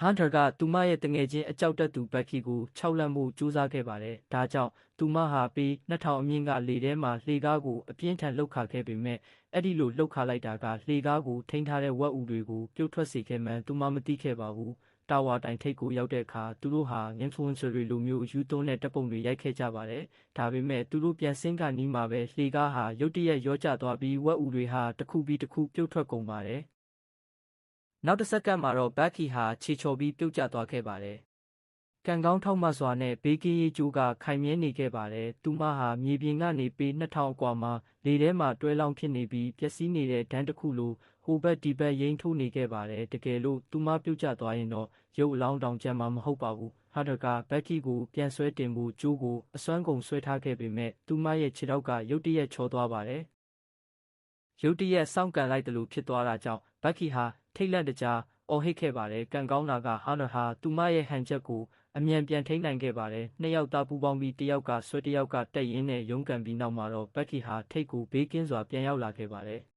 Hunter ကသူမရဲ့တငယ်ချင်းအကြောက်တက်သူ Becky ကိုခြောက်လှန့်မှုကြိုးစားခဲ့ပါတယ်။ဒါကြောင့်သူမဟာပေ2000အမြင့်ကလေထဲမှာလှေကားကိုအပြင်းထန်လှုပ်ခါခဲ့ပေမဲ့အဲ့ဒီလိုလှုပ်ခါလိုက်တာကလှေကားကိုထိန်းထားတဲ့ဝက်ဥတွေကိုပြုတ်ထွက်စေခဲ့မှန်းသူမမသိခဲ့ပါဘူး။တာဝါတိုင်ထိပ်ကိုရောက်တဲ့အခါသူတို့ဟာ influencer တွေလိုမျိုးယူသွန်းတဲ့တပ်ပုံတွေရိုက်ခဲ့ကြပါတယ်။ဒါပေမဲ့သူတို့ပြန်ဆင်းကနီးမှာပဲလှေကားဟာရုတ်တရက်ရောကျသွားပြီးဝက်ဥတွေဟာတစ်ခုပြီးတစ်ခုပြုတ်ထွက်ကုန်ပါတယ်။နောက်တစ်စက္ကန့်မှာတော့ Becky ဟာခြေချော်ပြီးပြုတ်ကျသွားခဲ့ပါတယ်။ကံကောင်းထောက်မစွာနဲ့ဘေးကင်းရေးကြိုးကခိုင်မြဲနေခဲ့ပါတယ်။သူမဟာမြေပြင်ကနေပေ2000အကွာမှာလေထဲမှာတွဲလောင်းဖြစ်နေပြီးပျက်စီးနေတဲ့ဒန်းတစ်ခုလိုဟိုဘက်ဒီဘက်ရိမ့်ထိုးနေခဲ့ပါတယ်။တကယ်လို့သူမပြုတ်ကျသွားရင်တော့ရုပ်အလောင်းတောင်ကျန်မှာမဟုတ်ပါဘူး။ Hunter က Becky ကိုပြန်ဆွဲတင်ဖို့ကြိုးကိုအစွမ်းကုန်ဆွဲထားခဲ့ပေမဲ့သူမရဲ့ခြေထောက်ကရုတ်တရက်ချော်သွားပါတယ်။ရုတ်တရက်စောင့်ကန်လိုက်တယ်လို့ဖြစ်သွားတာကြောင့် Becky ဟာထိတ်လန့်တကြားအော်ဟစ်ခဲ့ပါတယ်။ကံကောင်းတာက Hunter ဟာသူမရဲ့ဟန်ချက်ကိုအမြန်ပြန်ထိန်းနိုင်ခဲ့ပါတယ်။နှစ်ယောက်သားပူးပေါင်းပြီးတစ်ယောက်ကဆွဲတစ်ယောက်ကတက်ရင်းနဲ့ရုန်းကန်ပြီးနောက်မှာတော့ Becky ဟာထိပ်ကိုဘေးကင်းစွာပြန်ရောက်လာခဲ့ပါတယ်။